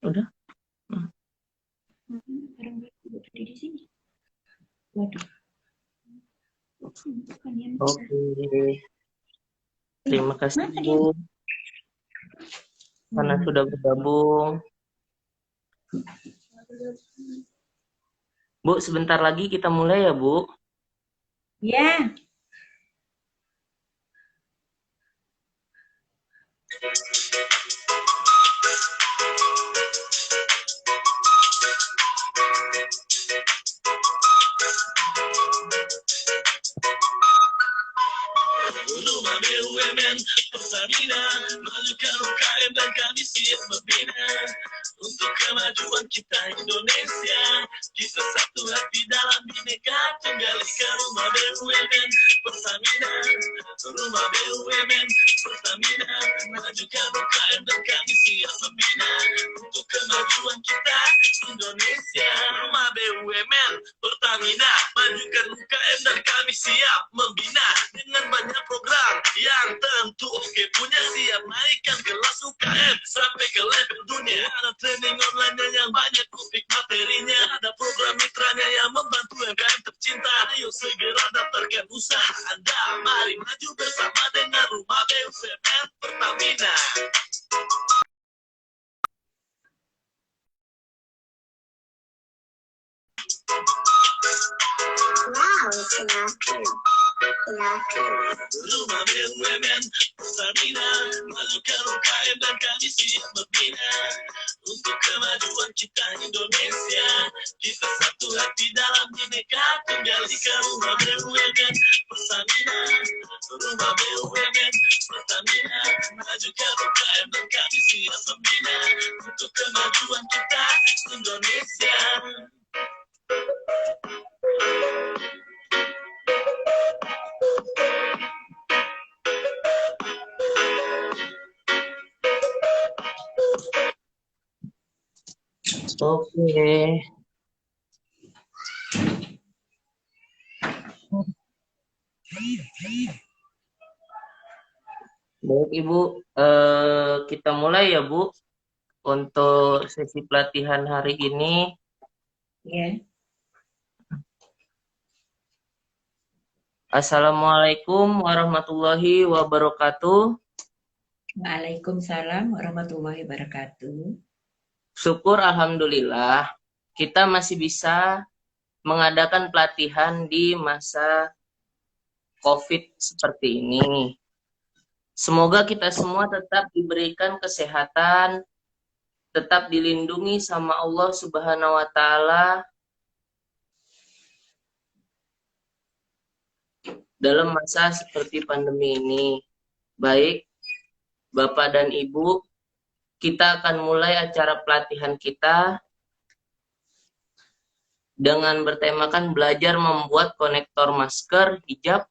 Udah? Orang tadi di sini. Waduh. Oke. Terima kasih, Bu, karena sudah bergabung. Bu, sebentar lagi kita mulai ya, Bu. Ya. Rumah BUMN Pertamina, majukan UKM dan kami siap membina untuk kemajuan kita Indonesia. Kita satu hati dalam Bhinneka Tunggal Ika. Rumah BUMN Pertamina, Rumah BUMN Pertamina, majukan UKM dan kami siap membina untuk kemajuan kita Indonesia. Rumah BUMN Pertamina, majukan UKM dan kami siap membina dengan banyak program yang tentu oke punya, siap naikkan kelas UKM sampai ke level dunia. Ada training online yang banyak, topik materinya, ada program mitranya yang membantu UMKM tercinta. Ayo segera daftarkan usaha Anda, mari maju bersama dengan Rumah BUMN Pertamina. Wow, it's enough too. Rumah BUMN Pertamina, majukan UKM dan kami siap membina untuk kemajuan kita Indonesia. Kita satu hati dalam Bhinneka Tunggal Ika. Rumah BUMN Pertamina, Rumah BUMN Pertamina, majukan UKM dan kami siap membina untuk kemajuan kita Indonesia. Oke. Baik Ibu, kita mulai ya Bu untuk sesi pelatihan hari ini. Ya. Assalamualaikum warahmatullahi wabarakatuh. Waalaikumsalam warahmatullahi wabarakatuh. Syukur alhamdulillah kita masih bisa mengadakan pelatihan di masa COVID seperti ini. Semoga kita semua tetap diberikan kesehatan, tetap dilindungi sama Allah Subhanahu wa Ta'ala dalam masa seperti pandemi ini. Baik, Bapak dan Ibu, kita akan mulai acara pelatihan kita dengan bertemakan belajar membuat konektor masker hijab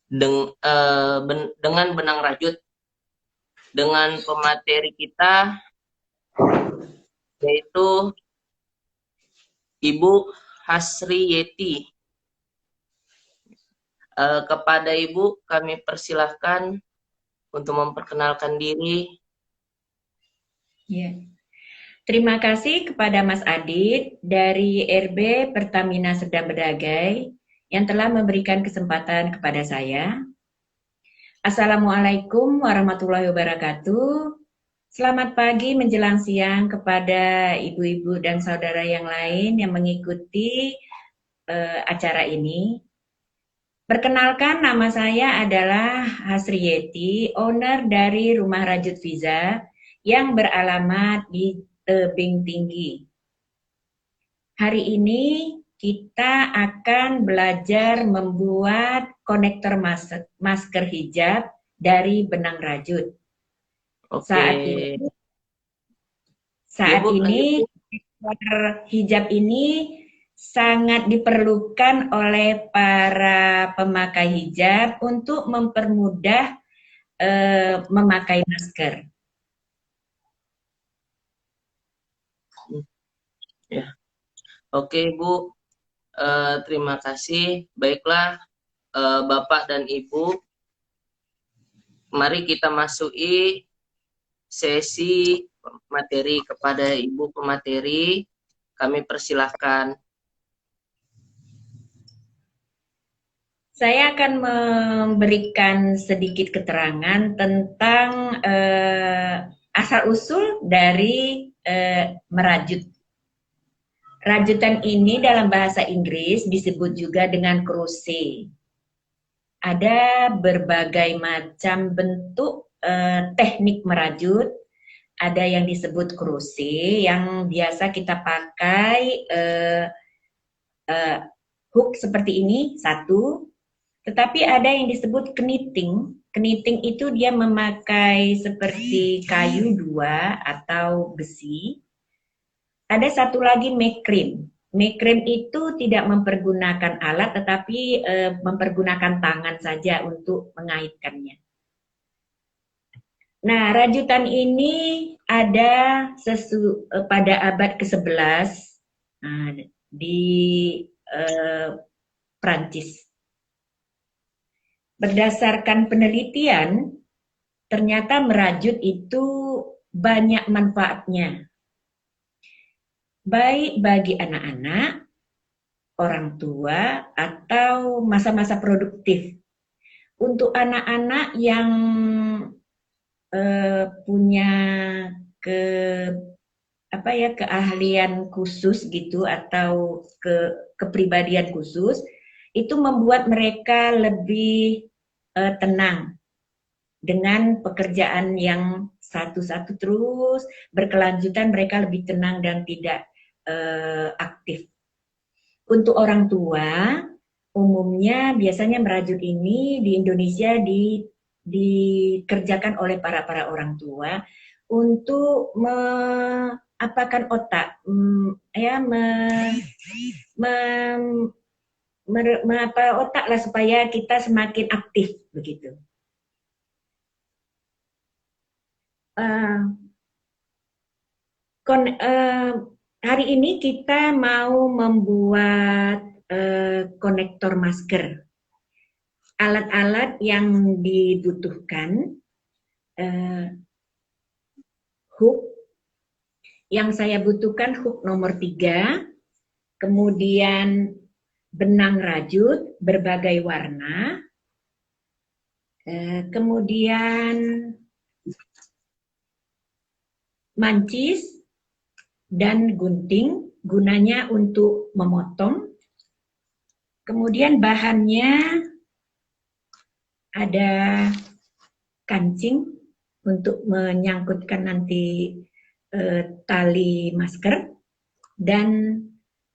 dengan benang rajut, dengan pemateri kita yaitu Ibu Hasri Yeti. Kepada Ibu kami persilahkan untuk memperkenalkan diri. Ya. Terima kasih kepada Mas Adit dari RB Pertamina Sedang Bedagai yang telah memberikan kesempatan kepada saya. Assalamualaikum warahmatullahi wabarakatuh. Selamat pagi menjelang siang kepada ibu-ibu dan saudara yang lain yang mengikuti acara ini. Perkenalkan, nama saya adalah Hasri Yeti, owner dari Rumah Rajut Fiza yang beralamat di Tebing Tinggi. Hari ini kita akan belajar membuat konektor masker hijab dari benang rajut. Oke. Saat ini konektor hijab ini sangat diperlukan oleh para pemakai hijab untuk mempermudah memakai masker. Ya. Oke Bu, terima kasih. Baiklah Bapak dan Ibu, mari kita masuki sesi materi kepada Ibu pemateri. Kami persilahkan. Saya akan memberikan sedikit keterangan tentang asal-usul dari merajut. Rajutan ini dalam bahasa Inggris disebut juga dengan crochet. Ada berbagai macam bentuk teknik merajut. Ada yang disebut crochet, yang biasa kita pakai hook seperti ini, satu. Tetapi ada yang disebut knitting. Knitting itu dia memakai seperti kayu dua atau besi. Ada satu lagi macrame. Macrame itu tidak mempergunakan alat, tetapi mempergunakan tangan saja untuk mengaitkannya. Nah, rajutan ini ada pada abad ke-11 di Prancis. Berdasarkan penelitian, ternyata merajut itu banyak manfaatnya. Baik bagi anak-anak, orang tua, atau masa-masa produktif. Untuk anak-anak yang punya keahlian khusus gitu atau kepribadian khusus, itu membuat mereka lebih tenang dengan pekerjaan yang satu-satu terus berkelanjutan. Mereka lebih tenang dan tidak aktif. Untuk orang tua, umumnya biasanya merajut ini di Indonesia dikerjakan oleh para orang tua untuk mengapakan otak, otak lah supaya kita semakin aktif begitu. Hari ini kita mau membuat konektor masker. Alat-alat yang dibutuhkan, hook, yang saya butuhkan hook nomor 3, kemudian benang rajut berbagai warna, kemudian mancis dan gunting, gunanya untuk memotong. Kemudian bahannya ada kancing untuk menyangkutkan nanti tali masker, dan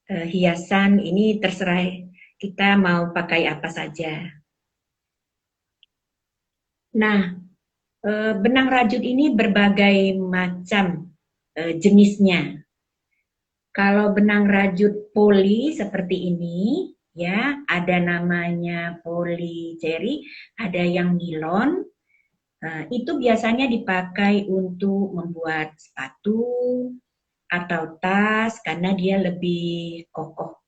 hiasan ini terserah kita mau pakai apa saja. Nah, benang rajut ini berbagai macam jenisnya. Kalau benang rajut poli seperti ini, ya, ada namanya poli cherry, ada yang nilon. Itu biasanya dipakai untuk membuat sepatu atau tas karena dia lebih kokoh.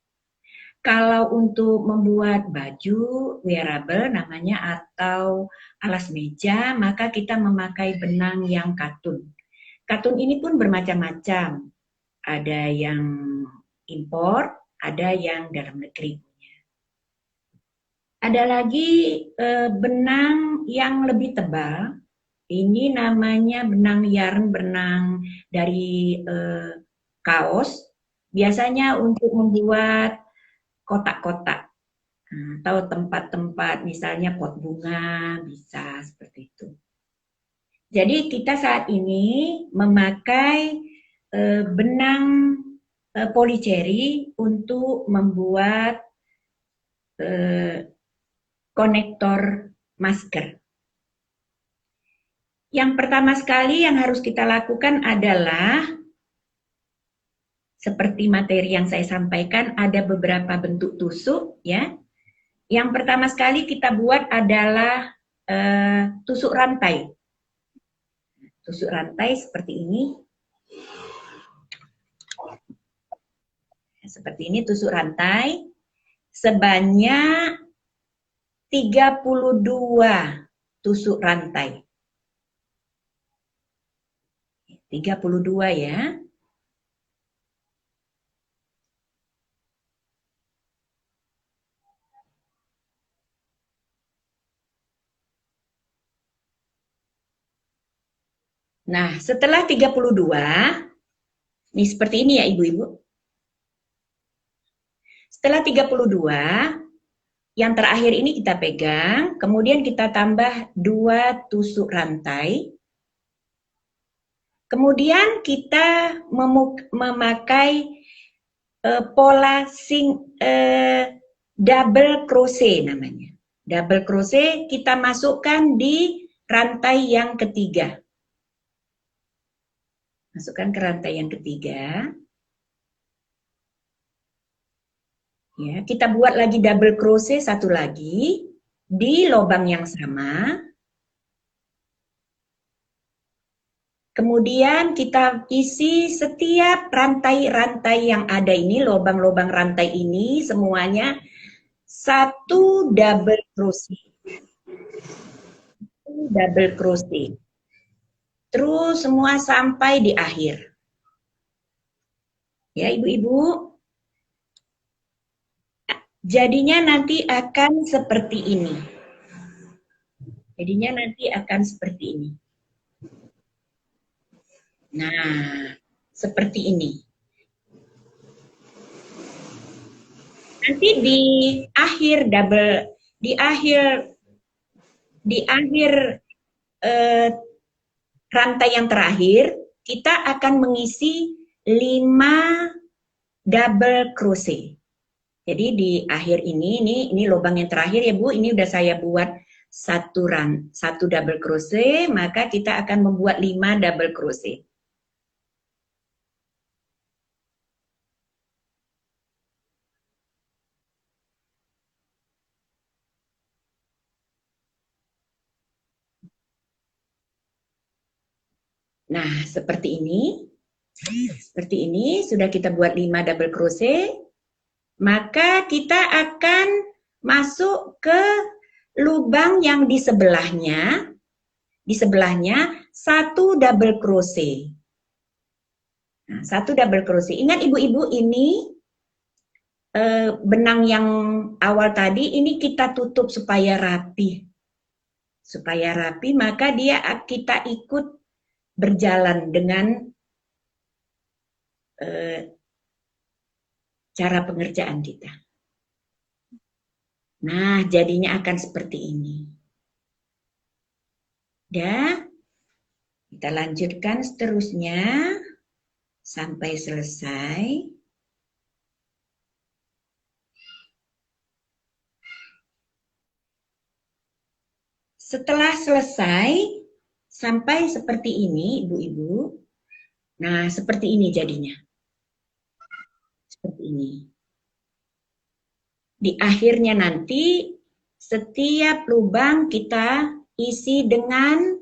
Kalau untuk membuat baju wearable namanya atau alas meja, maka kita memakai benang yang katun. Katun ini pun bermacam-macam. Ada yang impor, ada yang dalam negeri. Ada lagi benang yang lebih tebal. Ini namanya benang yarn, benang dari kaos. Biasanya untuk membuat kotak-kotak atau tempat-tempat, misalnya pot bunga, bisa seperti itu. Jadi kita saat ini memakai benang polycherry untuk membuat konektor masker. Yang pertama sekali yang harus kita lakukan adalah seperti materi yang saya sampaikan, ada beberapa bentuk tusuk, ya. Yang pertama sekali kita buat adalah tusuk rantai. Tusuk rantai seperti ini. Seperti ini tusuk rantai sebanyak 32 tusuk rantai. 32 ya. Nah, setelah 32, ini seperti ini ya Ibu-Ibu. Setelah 32, yang terakhir ini kita pegang, kemudian kita tambah 2 tusuk rantai. Kemudian kita memakai pola double crochet namanya. Double crochet kita masukkan di rantai yang ketiga. Masukkan ke rantai yang ketiga. Ya, kita buat lagi double crochet satu lagi di lubang yang sama. Kemudian kita isi setiap rantai-rantai yang ada ini, lubang-lubang rantai ini semuanya 1 double crochet. Double crochet. Terus semua sampai di akhir. Ya, Ibu-ibu. Jadinya nanti akan seperti ini. Jadinya nanti akan seperti ini. Nah, seperti ini. Nanti di akhir rantai yang terakhir, kita akan mengisi 5 double crochet. Jadi di akhir ini lubang yang terakhir ya Bu, ini udah saya buat satu double crochet, maka kita akan membuat 5 double crochet. Nah, seperti ini. Seperti ini, sudah kita buat 5 double crochet. Maka kita akan masuk ke lubang yang di sebelahnya. Di sebelahnya 1 double crochet. Nah, 1 double crochet. Ingat Ibu-ibu, ini benang yang awal tadi, ini kita tutup supaya rapi. Supaya rapi, maka kita ikut berjalan dengan cara pengerjaan kita. Nah, jadinya akan seperti ini. Dan kita lanjutkan seterusnya sampai selesai. Setelah selesai, sampai seperti ini, Ibu-ibu. Nah, seperti ini jadinya. Seperti ini. Di akhirnya nanti, setiap lubang kita isi dengan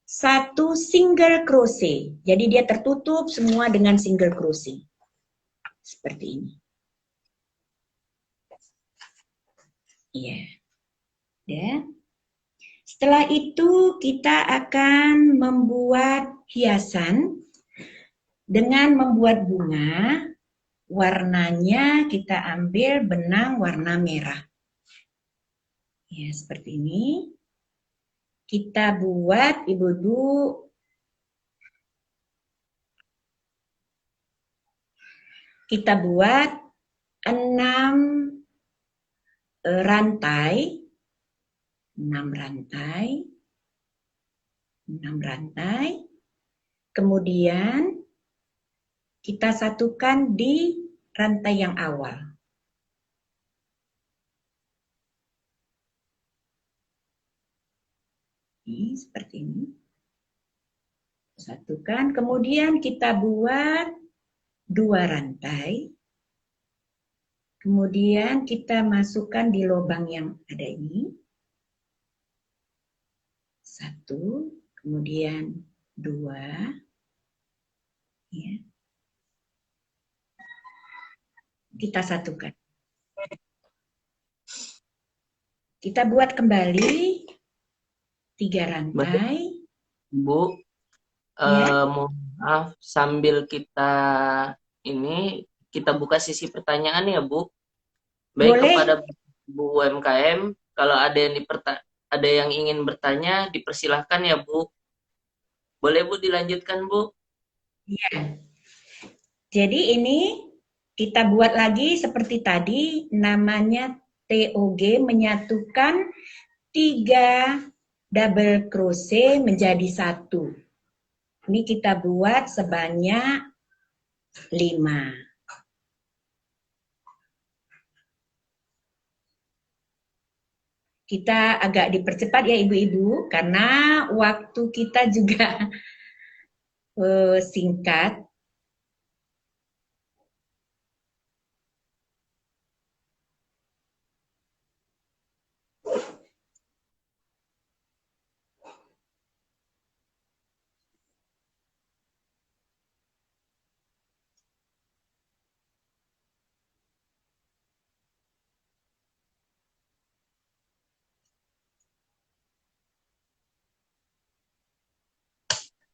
1 single crochet. Jadi dia tertutup semua dengan single crochet. Seperti ini. Iya. Ya. Setelah itu kita akan membuat hiasan dengan membuat bunga. Warnanya kita ambil benang warna merah. Ya, seperti ini. Kita buat, Ibu-ibu, kita buat 6 rantai. 6 rantai. 6 rantai. Kemudian kita satukan di rantai yang awal. Ini seperti ini. Satukan, kemudian kita buat 2 rantai. Kemudian kita masukkan di lubang yang ada ini. 1, kemudian 2. Ya. Kita satukan. Kita buat kembali 3 rantai. Bu, Ya. mau Maaf, sambil kita ini kita buka sisi pertanyaan ya Bu. Baik Boleh? kepada Bu UMKM, kalau ada yang ingin bertanya dipersilahkan ya Bu. Boleh Bu dilanjutkan Bu? Ya. Jadi ini kita buat lagi seperti tadi, namanya TOG, menyatukan 3 double crochet menjadi 1. Ini kita buat sebanyak 5. Kita agak dipercepat ya ibu-ibu, karena waktu kita juga singkat.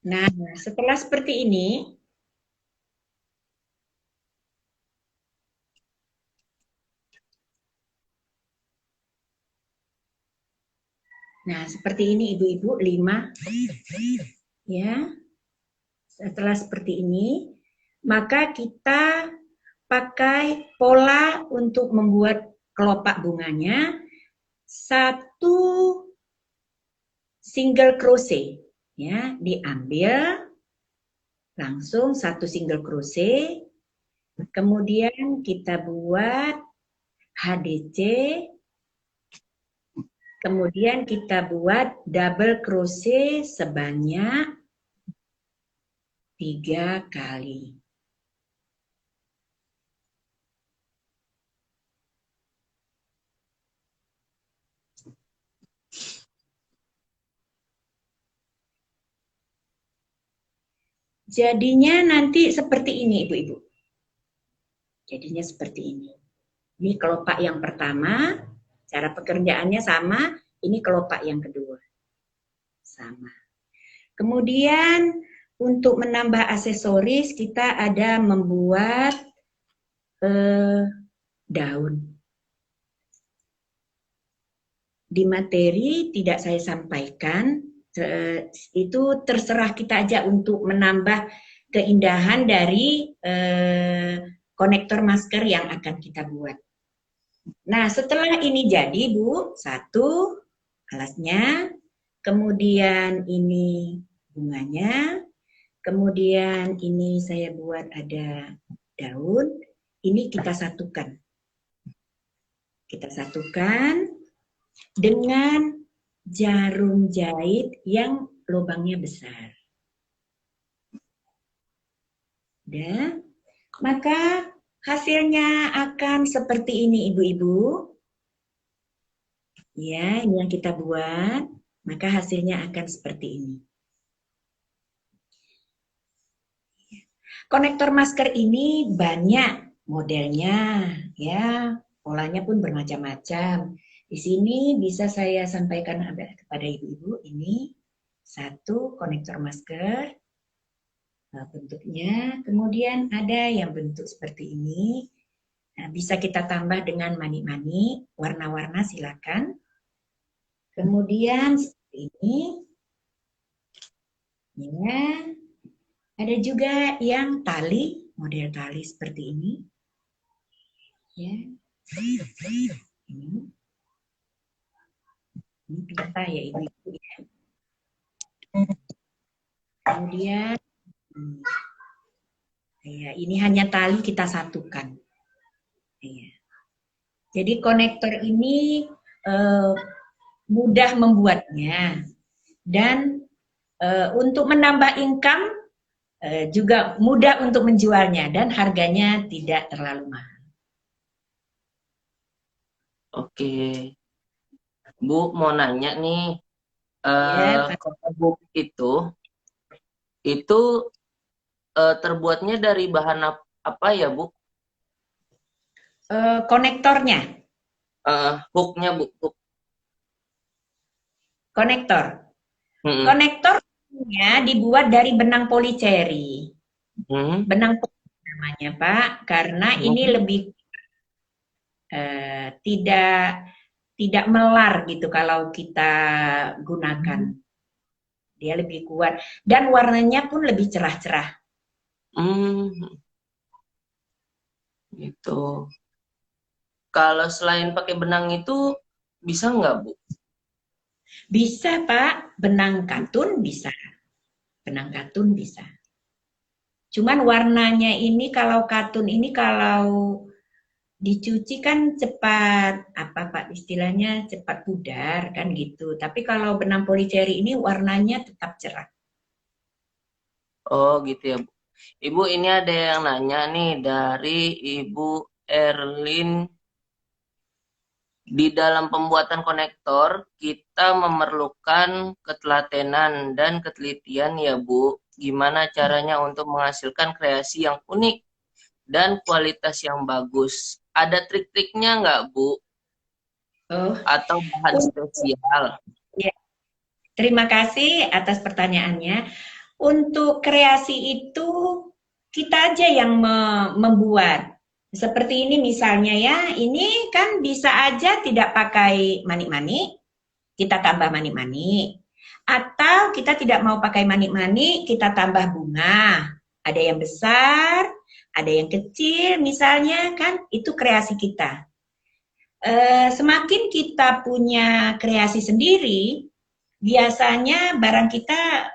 Nah, setelah seperti ini, nah seperti ini ibu-ibu, 5, ya. Setelah seperti ini, maka kita pakai pola untuk membuat kelopak bunganya, 1 single crochet, ya, diambil langsung 1 single crochet, kemudian kita buat HDC, kemudian kita buat double crochet sebanyak 3 kali. Jadinya nanti seperti ini ibu-ibu. Jadinya seperti ini. Ini kelopak yang pertama, cara pekerjaannya sama, ini kelopak yang kedua. Sama. Kemudian untuk menambah aksesoris kita ada membuat daun. Di materi tidak saya sampaikan, itu terserah kita aja untuk menambah keindahan dari konektor masker yang akan kita buat. Nah, setelah ini jadi, Bu, 1 alasnya, kemudian ini bunganya, kemudian ini saya buat ada daun, ini kita satukan. Kita satukan dengan jarum jahit yang lubangnya besar. Udah, maka hasilnya akan seperti ini ibu-ibu. Ya, ini yang kita buat, maka hasilnya akan seperti ini. Konektor masker ini banyak modelnya, ya, polanya pun bermacam-macam. Di sini bisa saya sampaikan kepada ibu-ibu, ini 1 konektor masker, bentuknya, kemudian ada yang bentuk seperti ini. Nah, bisa kita tambah dengan manik-manik, warna-warna silakan. Kemudian seperti ini, ya. Ada juga yang tali, model tali seperti ini. Ya. Ini kita ya ibu-ibu ya. Kemudian ya, ini hanya tali kita satukan. Ya. Jadi konektor ini mudah membuatnya dan untuk menambah income juga mudah untuk menjualnya dan harganya tidak terlalu mahal. Oke. Bu mau nanya nih, book itu terbuatnya dari bahan apa ya Bu? Konektornya. Hooknya Bu. Hook. Konektor. Konektor katunnya dibuat dari benang policeri. Hmm. Benang policeri namanya, Pak, karena ini Hmm. lebih tidak tidak melar gitu kalau kita gunakan. Dia lebih kuat dan warnanya pun lebih cerah-cerah. Hmm. Gitu. Kalau selain pakai benang itu bisa nggak, Bu? Bisa, Pak, benang katun bisa. Benang katun bisa. Cuman warnanya ini kalau katun ini kalau dicuci kan cepat apa Pak istilahnya cepat pudar kan gitu. Tapi kalau benang policeri ini warnanya tetap cerah. Oh gitu ya, Bu. Ibu, ini ada yang nanya nih dari Ibu Erlin. Di dalam pembuatan konektor, kita memerlukan ketelatenan dan ketelitian ya, Bu. Gimana caranya untuk menghasilkan kreasi yang unik dan kualitas yang bagus? Ada trik-triknya nggak, Bu? Oh, Atau bahan untuk spesial? ya, terima kasih atas pertanyaannya. Untuk kreasi itu kita aja yang membuat. Seperti ini misalnya ya, ini kan bisa aja tidak pakai manik-manik, kita tambah manik-manik. Atau kita tidak mau pakai manik-manik, kita tambah bunga. Ada yang besar, ada yang kecil, misalnya kan itu kreasi kita. Semakin kita punya kreasi sendiri, biasanya barang kita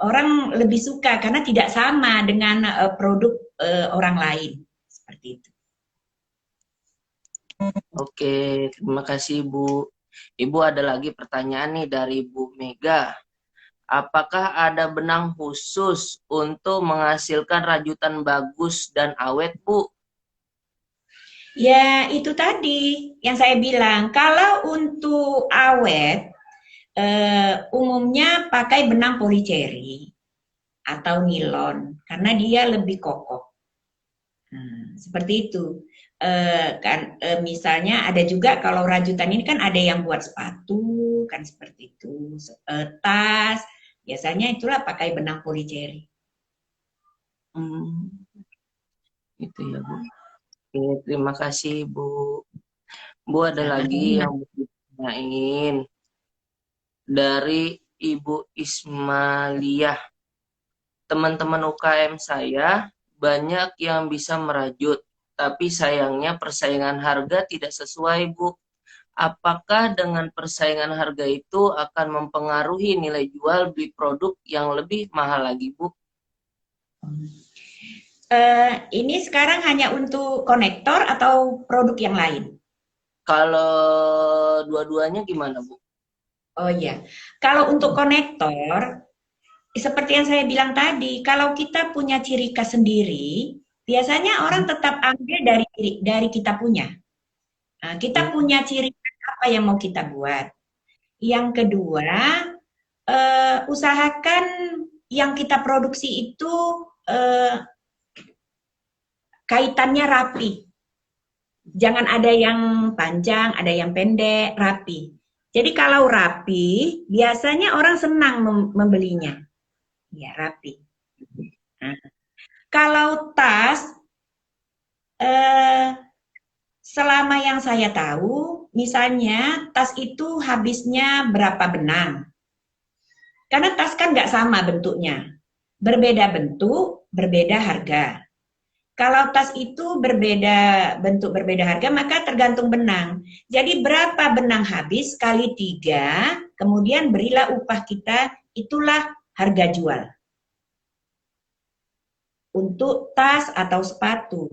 orang lebih suka karena tidak sama dengan produk orang lain seperti itu. Oke, terima kasih, Bu. Ibu, ada lagi pertanyaan nih dari Bu Mega. Apakah ada benang khusus untuk menghasilkan rajutan bagus dan awet, Bu? Ya itu tadi yang saya bilang. Kalau untuk awet, umumnya pakai benang policeri atau nilon karena dia lebih kokoh. Nah, seperti itu. Misalnya ada juga kalau rajutan ini kan ada yang buat sepatu kan seperti itu, tas. Biasanya itulah pakai benang policeri. Hmm, itu ya, Bu. Oke, terima kasih, Bu. Bu, ada lagi Sama-sama. yang mau ditanyain dari Ibu Ismaliah. Teman-teman UKM saya banyak yang bisa merajut, tapi sayangnya persaingan harga tidak sesuai, Bu. Apakah dengan persaingan harga itu akan mempengaruhi nilai jual beli produk yang lebih mahal lagi, Bu? Ini sekarang hanya untuk konektor atau produk yang lain? Kalau dua-duanya gimana, Bu? Oh iya, kalau untuk konektor, seperti yang saya bilang tadi, kalau kita punya ciri khas sendiri, biasanya orang tetap ambil dari kita punya. Nah, kita Hmm. punya ciri khas apa yang mau kita buat. Yang kedua, usahakan yang kita produksi itu eh, kaitannya rapi. Jangan ada yang panjang, ada yang pendek, rapi. Jadi kalau rapi, biasanya orang senang membelinya. Ya, rapi. Nah, kalau tas, eh, selama yang saya tahu, misalnya tas itu habisnya berapa benang. Karena tas kan nggak sama bentuknya. Berbeda bentuk, berbeda harga. Kalau tas itu berbeda bentuk, berbeda harga, maka tergantung benang. Jadi berapa benang habis kali 3, kemudian berilah upah kita, itulah harga jual. Untuk tas atau sepatu.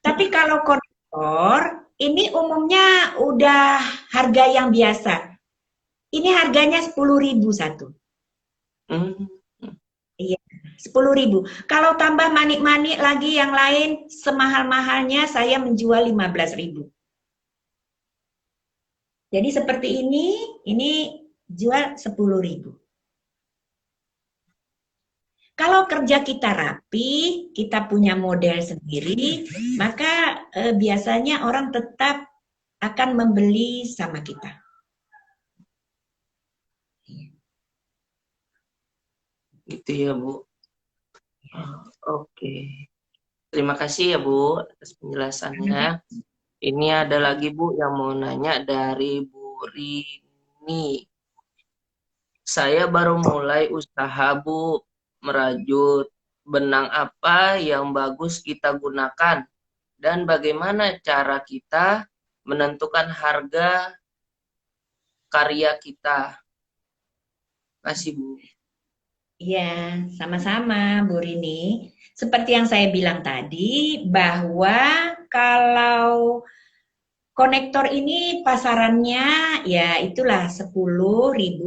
Tapi kalau konektor, ini umumnya udah harga yang biasa. Ini harganya 10.000 satu. Hmm. Iya, 10.000. Kalau tambah manik-manik lagi yang lain, semahal-mahalnya saya menjual 15.000. Jadi seperti ini jual 10.000. Kalau kerja kita rapi, kita punya model sendiri, maka biasanya orang tetap akan membeli sama kita. Gitu ya, Bu. Oke. Terima kasih ya, Bu, atas penjelasannya. Ini ada lagi, Bu, yang mau nanya dari Bu Rini. Saya baru mulai usaha, Bu, merajut. Benang apa yang bagus kita gunakan? Dan bagaimana cara kita menentukan harga karya kita? Kasih, Bu. Iya, sama-sama Bu Rini. Seperti yang saya bilang tadi, bahwa kalau konektor ini pasarannya ya itulah 10.000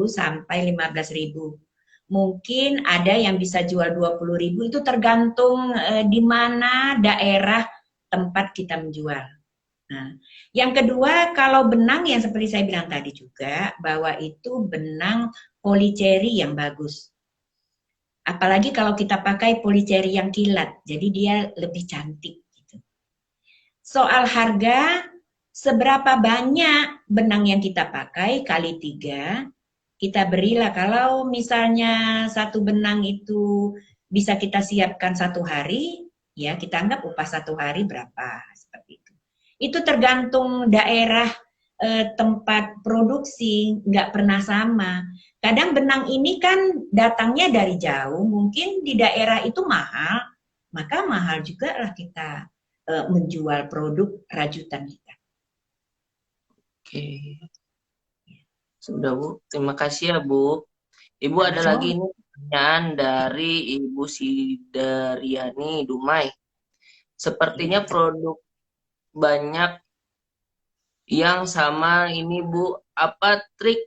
sampai 15.000. Mungkin ada yang bisa jual 20.000, itu tergantung di mana daerah tempat kita menjual. Nah, yang kedua, kalau benang yang seperti saya bilang tadi juga, bahwa itu benang polycherry yang bagus. Apalagi kalau kita pakai polycherry yang kilat, jadi dia lebih cantik. Gitu. Soal harga, seberapa banyak benang yang kita pakai kali 3, kita berilah. Kalau misalnya satu benang itu bisa kita siapkan 1 hari, ya kita anggap upah 1 hari berapa, seperti itu. Itu tergantung daerah tempat produksi, nggak pernah sama. Kadang benang ini kan datangnya dari jauh, mungkin di daerah itu mahal, maka mahal juga lah kita menjual produk rajutan kita. Oke. Sudah, Bu. Terima kasih ya, Bu. Ibu ada lagi ini pertanyaan dari Ibu Sidariani Dumai. Sepertinya produk banyak yang sama ini, Bu. Apa trik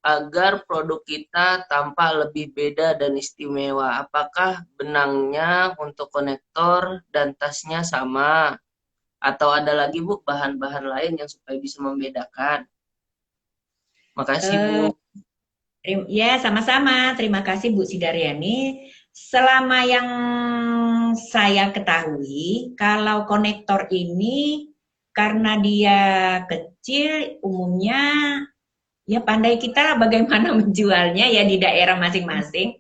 agar produk kita tampak lebih beda dan istimewa? Apakah benangnya untuk konektor dan tasnya sama? Atau ada lagi, Bu, bahan-bahan lain yang supaya bisa membedakan? Makasih, Bu. Ya, sama-sama. Terima kasih Bu Sidaryani. Selama yang saya ketahui, kalau konektor ini karena dia kecil, umumnya ya pandai kita bagaimana menjualnya ya di daerah masing-masing.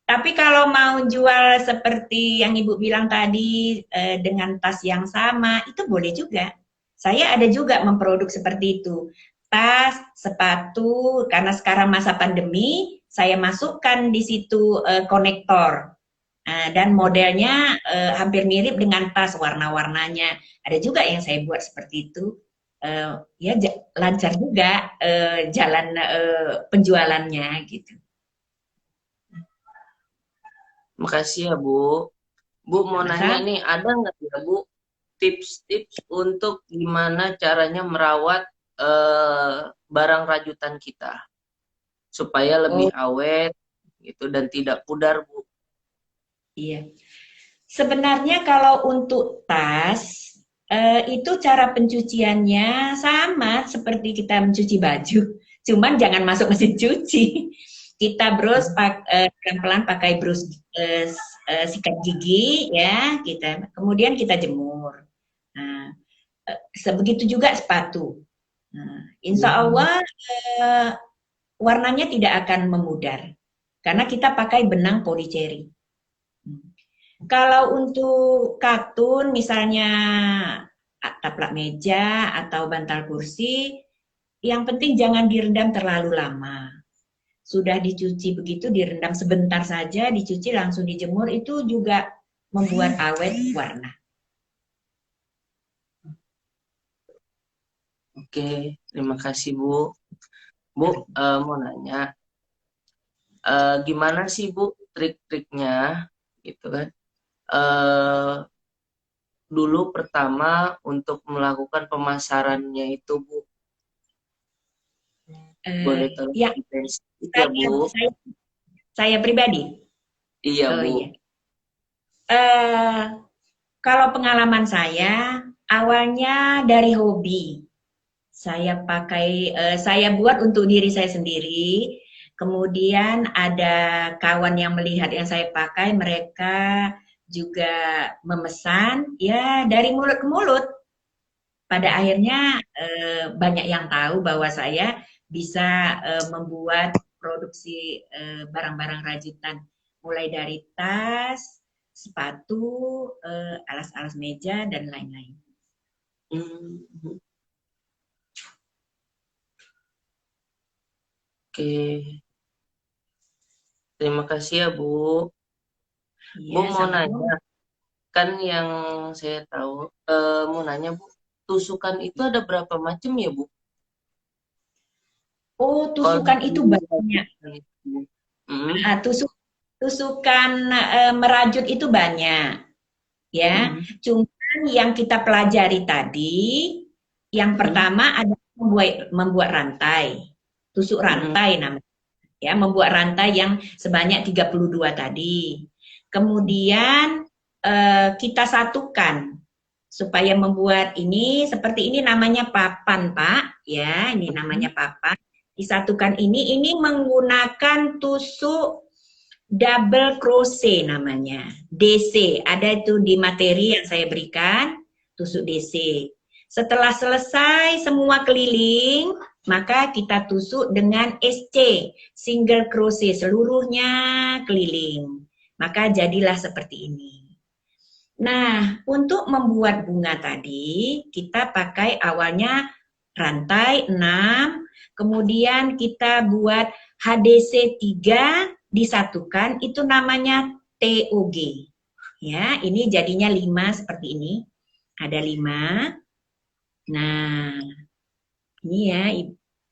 Tapi kalau mau jual seperti yang Ibu bilang tadi dengan tas yang sama, itu boleh juga. Saya ada juga memproduk seperti itu. Tas, sepatu, karena sekarang masa pandemi, saya masukkan di situ konektor. Dan modelnya hampir mirip dengan tas, warna-warnanya. Ada juga yang saya buat seperti itu. Ya lancar juga jalan penjualannya gitu. Makasih ya, Bu. Bu mau nanya nih, ada nggak ya, Bu, tips-tips untuk gimana caranya merawat barang rajutan kita supaya lebih awet gitu dan tidak pudar, Bu? Iya. Sebenarnya kalau untuk tas itu cara pencuciannya sama seperti kita mencuci baju, cuman jangan masuk mesin cuci. Kita brush pelan-pelan pakai brush sikat gigi ya, kemudian kita jemur. Nah, sebegitu juga sepatu. Nah, insya Allah warnanya tidak akan memudar karena kita pakai benang polycherry. Kalau untuk katun misalnya taplak meja atau bantal kursi, yang penting jangan direndam terlalu lama. Sudah dicuci begitu, direndam sebentar saja, dicuci langsung dijemur, itu juga membuat awet warna. Oke, terima kasih, Bu. Bu, mau nanya, gimana sih, Bu, trik-triknya gitu kan? Dulu pertama untuk melakukan pemasarannya itu, Bu. Boleh tolong Ya, ya, Bu. Saya pribadi. Iya, Bu. Iya. Kalau pengalaman saya, awalnya dari hobi. Saya buat untuk diri saya sendiri. Kemudian ada kawan yang melihat yang saya pakai, mereka juga memesan, ya dari mulut ke mulut. Pada akhirnya banyak yang tahu bahwa saya bisa membuat produksi barang-barang rajutan. mulai dari tas, sepatu, alas-alas meja, dan lain-lain. Oke, terima kasih ya Bu. Bu Iya, mau sama-sama. nanya, kan yang saya tahu, mau nanya Bu, tusukan itu ada berapa macam ya Bu? Oh, Kalau tusukan itu banyak. Tusukan merajut itu banyak, ya. Cuman yang kita pelajari tadi, yang pertama adalah membuat rantai, tusuk rantai namanya, ya, membuat rantai yang sebanyak 32 tadi. Kemudian kita satukan supaya membuat ini seperti ini, namanya papan, Pak, ya, ini namanya papan. Disatukan ini menggunakan tusuk double crochet namanya, DC. Ada itu di materi yang saya berikan, tusuk DC. Setelah selesai semua keliling, maka kita tusuk dengan SC, single crochet, seluruhnya keliling. Maka jadilah seperti ini. Nah, untuk membuat bunga tadi, kita pakai awalnya rantai 6, kemudian kita buat HDC 3, disatukan, itu namanya TOG. Ya, ini jadinya 5 seperti ini. Ada 5. Nah, ini ya,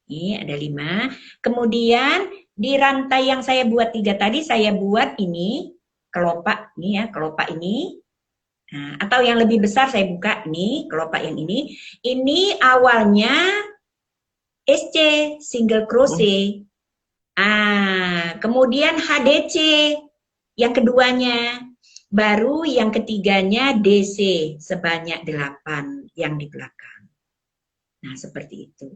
ini ada 5. Kemudian di rantai yang saya buat 3 tadi, saya buat ini kelopak, ini ya, kelopak ini. Nah, atau yang lebih besar saya buka ini, kelopak yang ini. Ini awalnya SC, single crochet. Kemudian HDC yang keduanya. Baru yang ketiganya DC sebanyak 8 yang di belakang. Nah, seperti itu.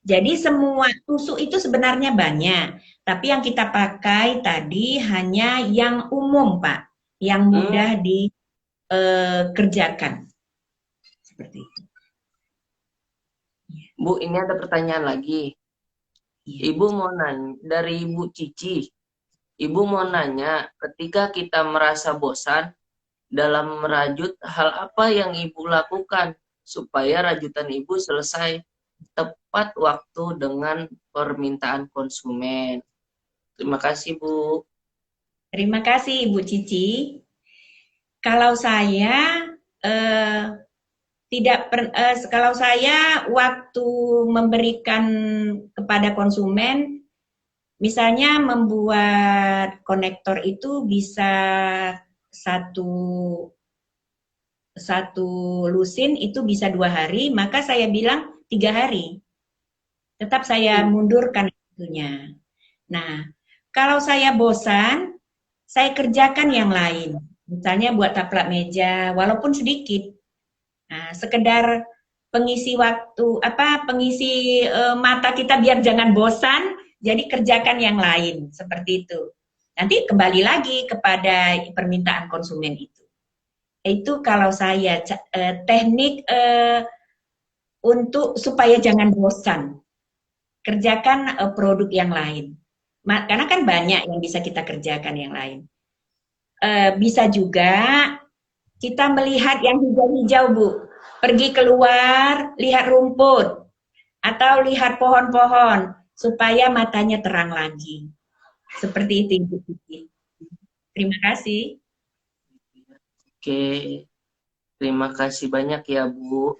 Jadi semua tusuk itu sebenarnya banyak, tapi yang kita pakai tadi hanya yang umum, Pak, yang mudah dikerjakan. Seperti itu. Bu, ini ada pertanyaan lagi. Ibu mau nanya, dari Ibu Cici, Ibu mau nanya, ketika kita merasa bosan dalam merajut, hal apa yang Ibu lakukan supaya rajutan Ibu selesai tepat waktu dengan permintaan konsumen? Terima kasih, Bu. Terima kasih, Ibu Cici. Kalau saya kalau saya waktu memberikan kepada konsumen, misalnya membuat konektor itu bisa satu lusin itu bisa 2 hari, maka saya bilang 3 hari. Tetap saya mundurkan itunya. Nah, kalau saya bosan, saya kerjakan yang lain. Misalnya buat taplak meja, walaupun sedikit. Nah, sekedar pengisi waktu, pengisi mata kita biar jangan bosan, jadi kerjakan yang lain, seperti itu. Nanti kembali lagi kepada permintaan konsumen itu. Itu kalau saya teknik untuk supaya jangan bosan. Kerjakan produk yang lain. Karena kan banyak yang bisa kita kerjakan yang lain. Bisa juga kita melihat yang hijau-hijau, Bu. Pergi keluar, lihat rumput. Atau lihat pohon-pohon. Supaya matanya terang lagi. Seperti itu, Ibu Cici. Terima kasih. Oke, terima kasih banyak ya, Bu.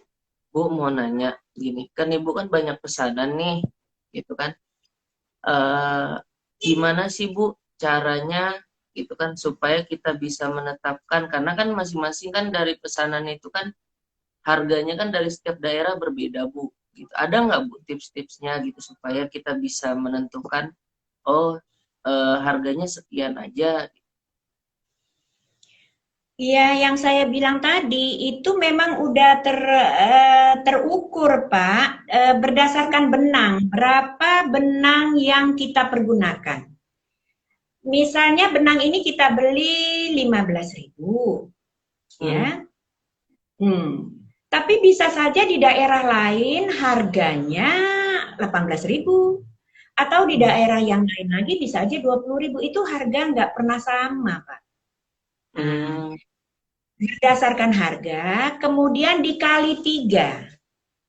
Bu mau nanya gini, kan Ibu kan banyak pesanan nih, gitu kan? Gimana sih Bu caranya, gitu kan, supaya kita bisa menetapkan, karena kan masing-masing kan dari pesanan itu kan harganya kan dari setiap daerah berbeda, Bu. Gitu. Ada nggak Bu tips-tipsnya gitu supaya kita bisa menentukan, oh harganya sekian aja. Iya, yang saya bilang tadi itu memang udah terukur, Pak, berdasarkan benang. Berapa benang yang kita pergunakan? Misalnya benang ini kita beli 15.000, ya. Tapi bisa saja di daerah lain harganya 18.000 Atau di daerah yang lain lagi bisa aja 20.000, itu harga nggak pernah sama, Pak. Nah, berdasarkan harga, kemudian dikali 3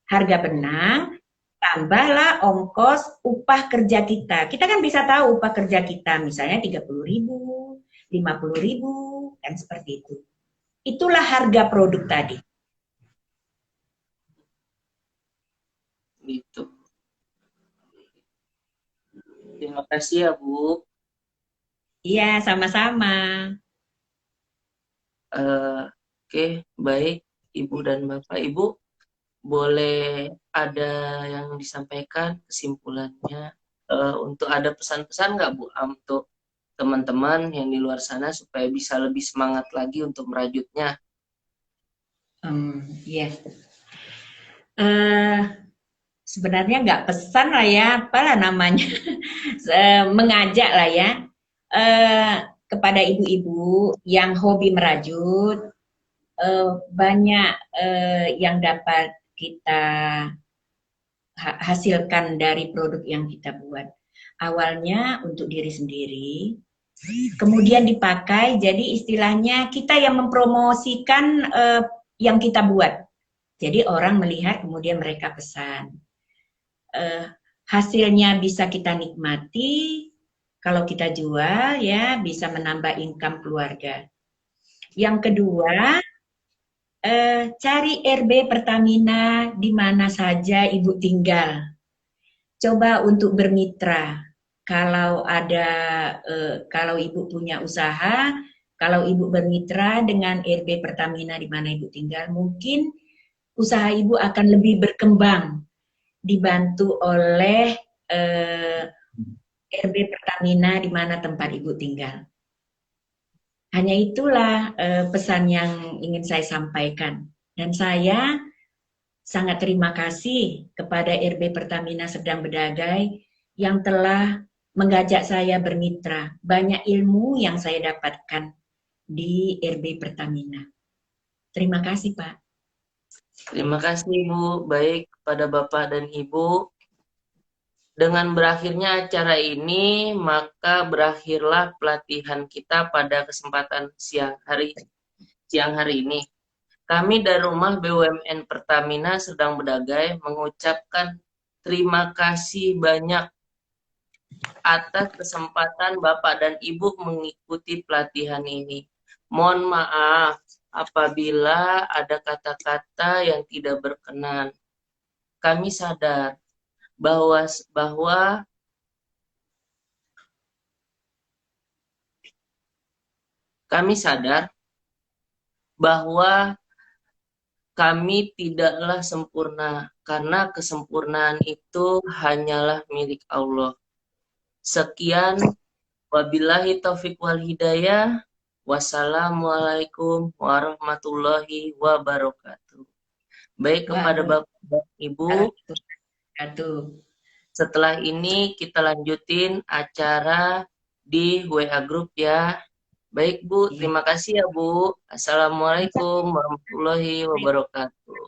harga benang, tambahlah ongkos upah kerja kita. Kita kan bisa tahu upah kerja kita, misalnya 30.000, 50.000, kan seperti itu. Itulah harga produk tadi. Gitu. Terima kasih ya Bu. Iya, sama-sama. Oke, baik Ibu dan Bapak. Ibu boleh ada yang disampaikan kesimpulannya, untuk ada pesan-pesan nggak Bu untuk teman-teman yang di luar sana supaya bisa lebih semangat lagi untuk merajutnya? Iya. Sebenarnya nggak pesan lah ya, apalah namanya, mengajak lah ya, kepada ibu-ibu yang hobi merajut, banyak yang dapat kita hasilkan dari produk yang kita buat. Awalnya untuk diri sendiri, kemudian dipakai, jadi istilahnya kita yang mempromosikan yang kita buat. Jadi orang melihat, kemudian mereka pesan. Hasilnya bisa kita nikmati, kalau kita jual ya bisa menambah income keluarga. Yang kedua, cari RB Pertamina di mana saja Ibu tinggal. Coba untuk bermitra. Kalau ada, kalau Ibu punya usaha, kalau Ibu bermitra dengan RB Pertamina di mana Ibu tinggal, mungkin usaha Ibu akan lebih berkembang, dibantu oleh RB Pertamina di mana tempat Ibu tinggal. Hanya itulah pesan yang ingin saya sampaikan. Dan saya sangat terima kasih kepada RB Pertamina Sedang Bedagai yang telah mengajak saya bermitra. Banyak ilmu yang saya dapatkan di RB Pertamina. Terima kasih, Pak. Terima kasih Bu, baik kepada Bapak dan Ibu. Dengan berakhirnya acara ini, maka berakhirlah pelatihan kita pada kesempatan siang hari ini. Kami dari Rumah BUMN Pertamina Sedang Bedagai mengucapkan terima kasih banyak atas kesempatan Bapak dan Ibu mengikuti pelatihan ini. Mohon maaf apabila ada kata-kata yang tidak berkenan. Kami sadar bahwa kami tidaklah sempurna, karena kesempurnaan itu hanyalah milik Allah. Sekian, wabillahi taufiq wal hidayah. Wassalamualaikum warahmatullahi wabarakatuh. Baik kepada Bapak dan Ibu, setelah ini kita lanjutin acara di WA Group ya. Baik Bu, terima kasih ya Bu. Assalamualaikum warahmatullahi wabarakatuh.